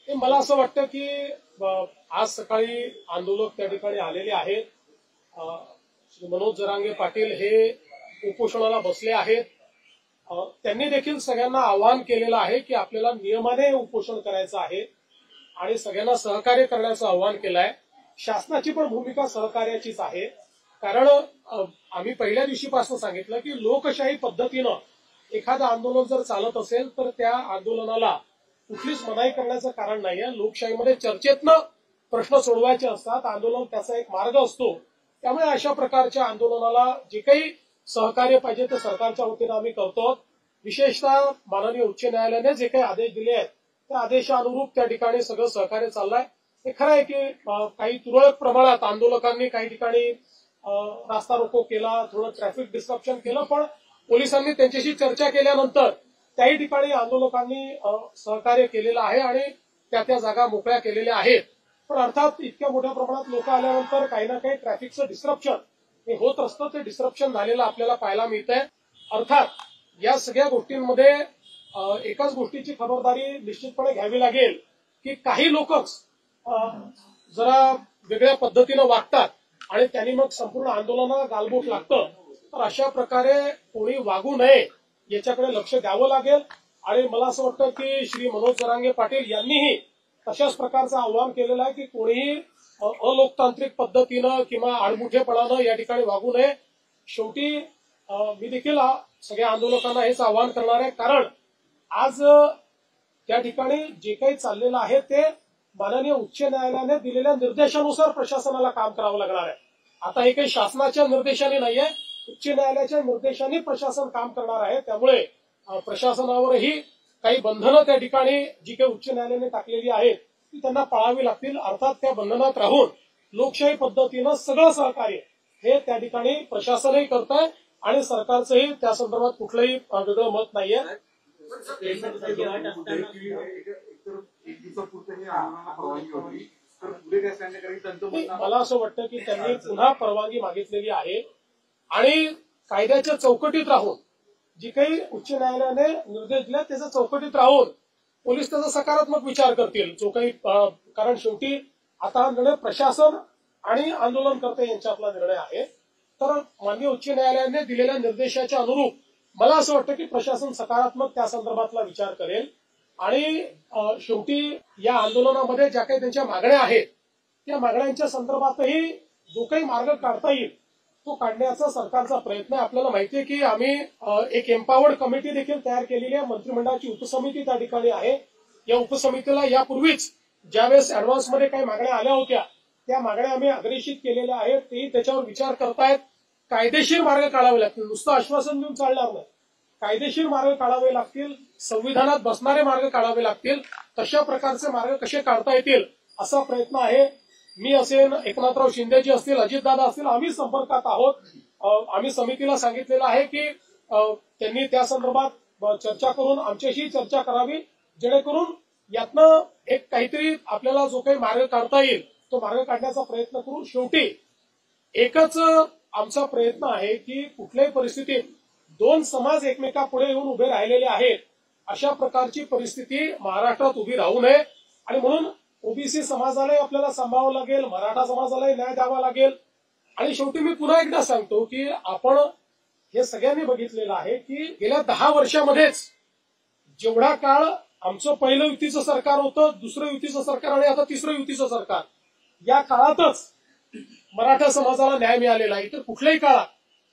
मला असं वाटतं की आज सकाळी आंदोलक त्या ठिकाणी आलेले आहेत. श्री मनोज जरांगे पाटील हे उपोषणाला बसले आहेत. त्यांनी देखील सगळ्यांना आवाहन केलेलं आहे की आपल्याला नियमाने उपोषण करायचं आहे आणि सगळ्यांना सहकार्य करण्याचं आवाहन केलं आहे. शासनाची पण भूमिका सहकार्याचीच आहे. कारण आम्ही पहिल्या दिवशीपासून सांगितलं की लोकशाही पद्धतीनं एखादं आंदोलन जर चालत असेल तर त्या आंदोलनाला कुठलीच मनाई करण्याचं कारण नाहीये. लोकशाहीमध्ये चर्चेतनं प्रश्न सोडवायचे असतात. आंदोलन त्याचा एक मार्ग असतो. त्यामुळे अशा प्रकारच्या आंदोलनाला जे काही सहकार्य पाहिजे ते सरकारच्या वतीनं आम्ही करतो. विशेषतः माननीय उच्च न्यायालयाने जे काही आदेश दिले आहेत त्या आदेशानुरूप त्या ठिकाणी सगळं सहकार्य चाललंय. हे खरं आहे की काही तुरळक प्रमाणात आंदोलकांनी काही ठिकाणी रास्ता रोको केला, थोडं ट्रॅफिक डिस्ट्रप्शन केलं, पण पोलिसांनी त्यांच्याशी चर्चा केल्यानंतर त्याही ठिकाणी आंदोलकांनी सहकार्य केलेलं आहे आणि त्या जागा मोकळ्या केलेल्या आहेत. पण अर्थात इतक्या मोठ्या प्रमाणात लोक आल्यानंतर काही ना काही ट्रॅफिकचं डिस्ट्रप्शन हे होत असतं. ते डिस्ट्रप्शन झालेलं आपल्याला पाहायला मिळतंय. अर्थात या सगळ्या गोष्टींमध्ये एकाच गोष्टीची खबरदारी निश्चितपणे घ्यावी लागेल की काही लोकच जरा वेगळ्या पद्धतीनं वागतात आणि त्यांनी मग संपूर्ण आंदोलनाला गालबोट लागतं. तर अशा प्रकारे कोणी वागू नये याच्याकडे लक्ष द्यावं लागेल. आणि मला असं वाटतं की श्री मनोज जरांगे पाटील यांनीही तशाच प्रकारचं आवाहन केलेलं आहे की कोणीही अलोकतांत्रिक पद्धतीनं किंवा आडमुठेपणानं या ठिकाणी वागू नये. शेवटी मी देखील सगळ्या आंदोलकांना हेच आवाहन करणार आहे. कारण आज त्या ठिकाणी जे काही चाललेलं आहे ते माननीय उच्च न्यायालयाने दिलेल्या निर्देशानुसार प्रशासनाला काम करावं लागणार आहे. आता हे काही शासनाच्या निर्देशाने नाहीये, उच्च न्यायालयाच्या निर्देशाने प्रशासन काम करणार आहे. त्यामुळे प्रशासनावरही काही बंधनं त्या ठिकाणी जी काही उच्च न्यायालयाने टाकलेली आहेत ती त्यांना पाळावी लागतील. अर्थात त्या बंधनात राहून लोकशाही पद्धतीनं सगळं सहकार्य हे त्या ठिकाणी प्रशासनही करत आहे आणि सरकारचंही त्या संदर्भात कुठलंही वेगळं मत नाहीये. मला असं वाटतं की त्यांनी पुन्हा परवानगी मागितलेली आहे आणि कायद्याच्या चौकटीत राहून जी काही उच्च न्यायालयाने निर्देश दिले त्याच्या चौकटीत राहून पोलीस त्याचा सकारात्मक विचार करतील. जो काही कारण शेवटी आता हा निर्णय प्रशासन आणि आंदोलनकर्ते यांच्यातला निर्णय आहे. तर माननीय उच्च न्यायालयाने दिलेल्या निर्देशाच्या अनुरूप मला असं वाटतं की प्रशासन सकारात्मक त्या संदर्भातला विचार करेल आणि शेवटी या आंदोलनामध्ये ज्या काही त्यांच्या मागण्या आहेत त्या मागण्यांच्या संदर्भातही जो काही मार्ग काढता येईल तो काढण्याचा सरकारचा प्रयत्न आहे. आपल्याला माहितीये की आम्ही एक एम्पावर्ड कमिटी देखील तयार केलेली आहे. मंत्रिमंडळाची उपसमिती त्या ठिकाणी आहे. या उपसमितीला यापूर्वीच ज्यावेळेस ऍडव्हान्समध्ये काही मागण्या आल्या होत्या त्या मागण्या आम्ही अग्रेषित केलेल्या आहेत. तेही त्याच्यावर विचार करतायत. कायदेशीर मार्ग काढावे लागतील. नुसतं आश्वासन देऊन चालणार नाही. कायदेशीर मार्ग काढावे लागतील. संविधानात बसणारे मार्ग काढावे लागतील. तशा प्रकारचे मार्ग कसे काढता येतील असा प्रयत्न आहे. मी असेल, एकनाथराव शिंदेजी असतील, अजितदादा असतील, आम्ही संपर्कात आहोत. आम्ही समितीला सांगितलेलं आहे की त्यांनी त्या संदर्भात चर्चा करून आमच्याशी चर्चा करावी जेणेकरून यातनं एक काहीतरी आपल्याला जो काही मार्ग काढता येईल तो मार्ग काढण्याचा प्रयत्न करू. शेवटी एकच आमचा प्रयत्न आहे की कुठल्याही परिस्थितीत दोन समाज एकमेकापुढे येऊन उभे राहिलेले आहेत अशा प्रकारची परिस्थिती महाराष्ट्रात उभी राहू नये आणि म्हणून ओबीसी समाजालाही आपल्याला सांभाळावं लागेल, मराठा समाजालाही न्याय द्यावा लागेल. आणि शेवटी मी पुन्हा एकदा सांगतो की आपण हे सगळ्यांनी बघितलेलं आहे की गेल्या 10 वर्षामध्येच जेवढा काळ आमचं पहिलं युतीचं सरकार होतं, दुसरं युतीचं सरकार आणि आता तिसरं युतीचं सरकार, या काळातच मराठा समाजाला न्याय मिळालेला आहे. तर कुठल्याही काळात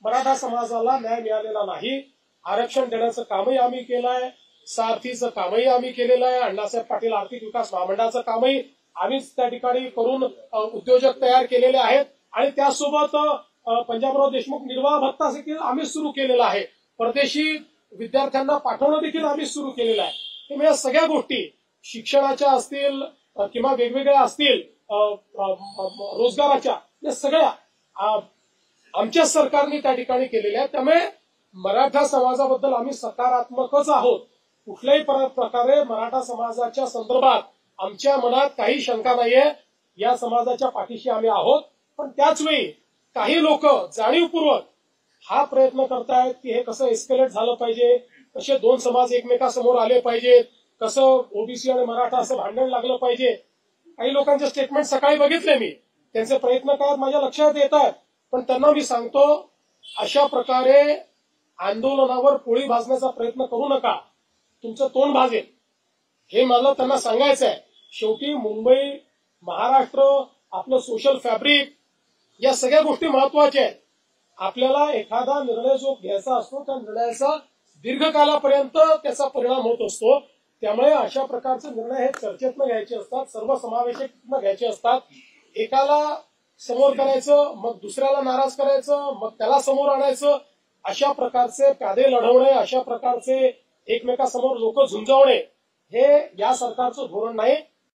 मराठा समाजाला न्याय मिळालेला नाही. आरक्षण देण्याचं कामही आम्ही केलं आहे. सारथीचं कामही आम्ही केलेलं आहे. अण्णासाहेब पाटील आर्थिक विकास महामंडळाचं कामही आम्हीच त्या ठिकाणी करून उद्योजक तयार केलेले आहेत आणि त्यासोबत पंजाबराव देशमुख निर्वाह भत्ता देखील आम्हीच सुरू केलेला आहे. परदेशी विद्यार्थ्यांना पाठवणं देखील आम्हीच सुरू केलेलं आहे. त्यामुळे या सगळ्या गोष्टी शिक्षणाच्या असतील किंवा वेगवेगळ्या असतील रोजगाराच्या, या सगळ्या आमच्या सरकारने त्या ठिकाणी केलेल्या आहेत. त्यामुळे मराठा समाजाबद्दल आम्ही सकारात्मकच आहोत. कुठल्याही प्रकारे मराठा समाजाच्या संदर्भात आमच्या मनात काही शंका नाहीये. या समाजाच्या पाठीशी आम्ही आहोत. पण त्याचवेळी काही लोक जाणीवपूर्वक हा प्रयत्न करतायत की हे कसं एस्केलेट झालं पाहिजे, कसे दोन समाज एकमेकासमोर आले पाहिजेत, कसं ओबीसी आणि मराठा असं भांडण लागलं पाहिजे. काही लोकांचे स्टेटमेंट सकाळी बघितले मी, त्यांचे प्रयत्न काय माझ्या लक्षात येतात, पण त्यांना मी सांगतो अशा प्रकारे आंदोलनावर पोळी भाजण्याचा प्रयत्न करू नका, तुमचं तोंड भाजेल, हे मला त्यांना सांगायचं आहे. शेवटी मुंबई, महाराष्ट्र, आपलं सोशल फॅब्रिक, या सगळ्या गोष्टी महत्वाच्या आहेत. आपल्याला एखादा निर्णय जो घ्यायचा असतो त्या निर्णयाचा दीर्घकालापर्यंत त्याचा परिणाम होत असतो. त्यामुळे अशा प्रकारचे निर्णय हे चर्चेतनं घ्यायचे असतात, सर्वसमावेशक घ्यायचे असतात. एकाला समोर करायचं, मग दुसऱ्याला नाराज करायचं, मग त्याला समोर आणायचं, अशा प्रकारचे प्यादे लढवणे, अशा प्रकारचे एकमेकासमोर लोक झुंजवणे, हे या सरकारचं धोरण नाही.